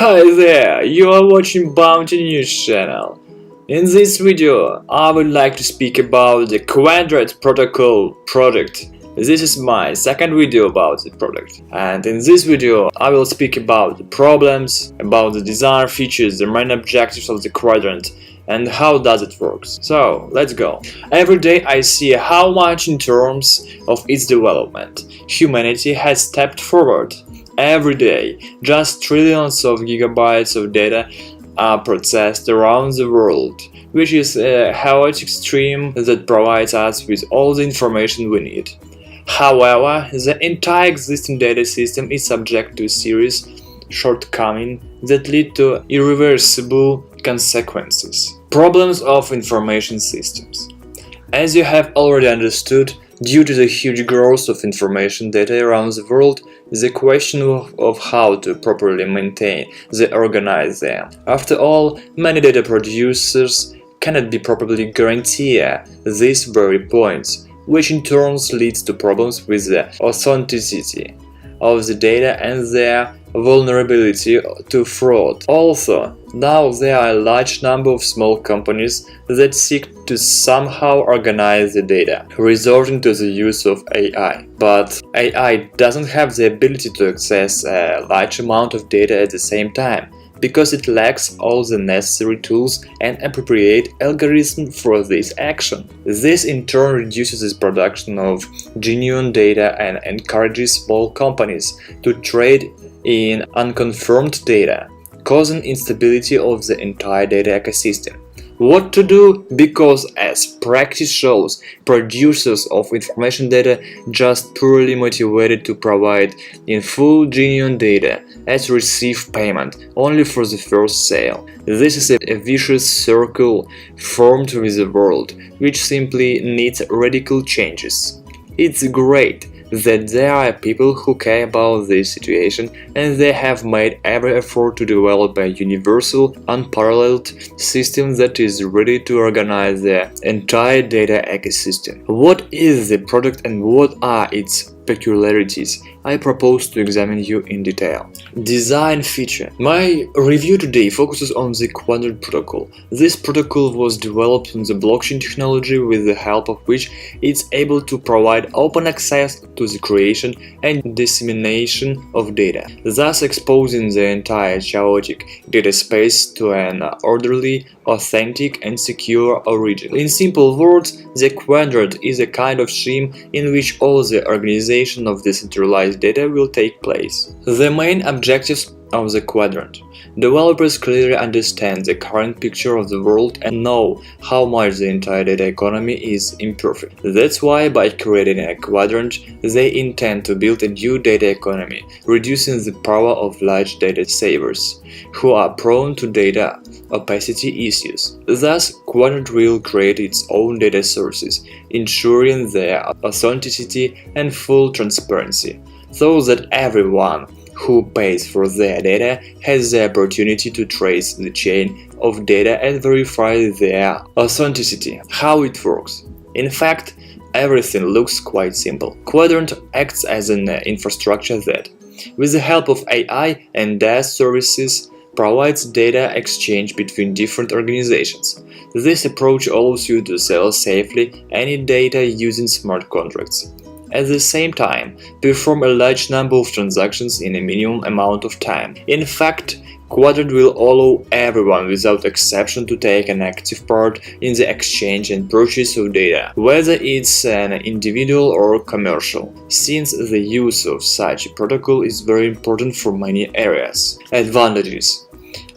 Hi there, you are watching Bounty News channel. In this video, I would like to speak about the Quadrant protocol project. This is my second video about the product, and in this video I will speak about the problems, about the design features, the main objectives of the Quadrant, and how does it work. So let's go. Every day I see how much in terms of its development humanity has stepped forward. Every day, just trillions of gigabytes of data are processed around the world, which is a chaotic stream that provides us with all the information we need. However, the entire existing data system is subject to a serious shortcomings that lead to irreversible consequences. Problems of information systems. As you have already understood, due to the huge growth of information data around the world, the question of how to properly maintain and organize them. After all, many data producers cannot be properly guarantee these very points, which in turn leads to problems with the authenticity of the data and their vulnerability to fraud. Also, now there are a large number of small companies that seek to somehow organize the data, resorting to the use of AI. But AI doesn't have the ability to access a large amount of data at the same time, because it lacks all the necessary tools and appropriate algorithms for this action. This in turn reduces the production of genuine data and encourages small companies to trade in unconfirmed data, causing instability of the entire data ecosystem. What to do? Because as practice shows, producers of information data just poorly motivated to provide in full genuine data as receive payment only for the first sale. This is a vicious circle formed with the world, which simply needs radical changes. It's great that there are people who care about this situation, and they have made every effort to develop a universal, unparalleled system that is ready to organize the entire data ecosystem. What is the product and what are its peculiarities? I propose to examine you in detail. Design feature. My review today focuses on the Quadrant protocol. This protocol was developed on the blockchain technology, with the help of which it's able to provide open access to the creation and dissemination of data, thus exposing the entire chaotic data space to an orderly, authentic and secure origin. In simple words, the Quadrant is a kind of scheme in which all the organization of decentralized data will take place. The main objectives of the Quadrant. Developers clearly understand the current picture of the world and know how much the entire data economy is imperfect. That's why by creating a Quadrant, they intend to build a new data economy, reducing the power of large data savers, who are prone to data opacity issues. Thus, Quadrant will create its own data sources, ensuring their authenticity and full transparency, so that everyone who pays for their data has the opportunity to trace the chain of data and verify their authenticity. How it works? In fact, everything looks quite simple. Quadrant acts as an infrastructure that, with the help of AI and data services, provides data exchange between different organizations. This approach allows you to sell safely any data using smart contracts. At the same time, perform a large number of transactions in a minimum amount of time. In fact, Quadrant will allow everyone without exception to take an active part in the exchange and purchase of data, whether it's an individual or commercial, since the use of such a protocol is very important for many areas. Advantages.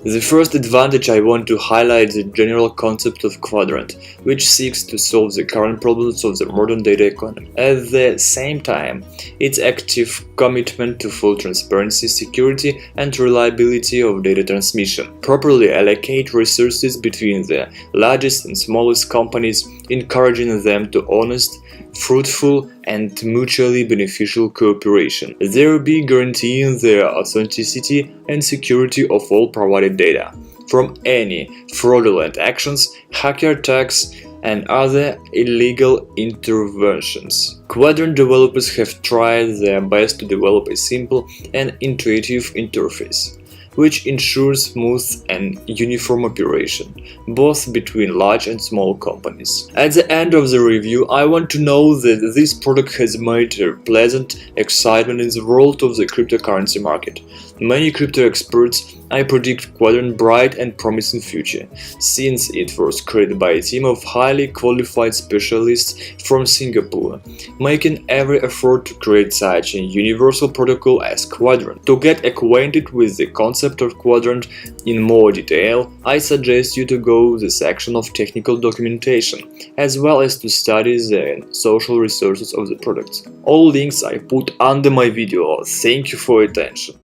The first advantage I want to highlight is the general concept of Quadrant, which seeks to solve the current problems of the modern data economy. At the same time, its active commitment to full transparency, security and reliability of data transmission, properly allocate resources between the largest and smallest companies, encouraging them to honest, fruitful and mutually beneficial cooperation, thereby guaranteeing the authenticity and security of all provided data from any fraudulent actions, hacker attacks and other illegal interventions. Quadrant developers have tried their best to develop a simple and intuitive interface. which ensures smooth and uniform operation, both between large and small companies. At the end of the review, I want to know that this product has made a pleasant excitement in the world of the cryptocurrency market. Many crypto experts predict Quadrant bright and promising future, since it was created by a team of highly qualified specialists from Singapore, making every effort to create such a universal protocol as Quadrant. To get acquainted with the concept of Quadrant in more detail, I suggest you to go to the section of technical documentation, as well as to study the social resources of the products. All links I put under my video. Thank you for your attention.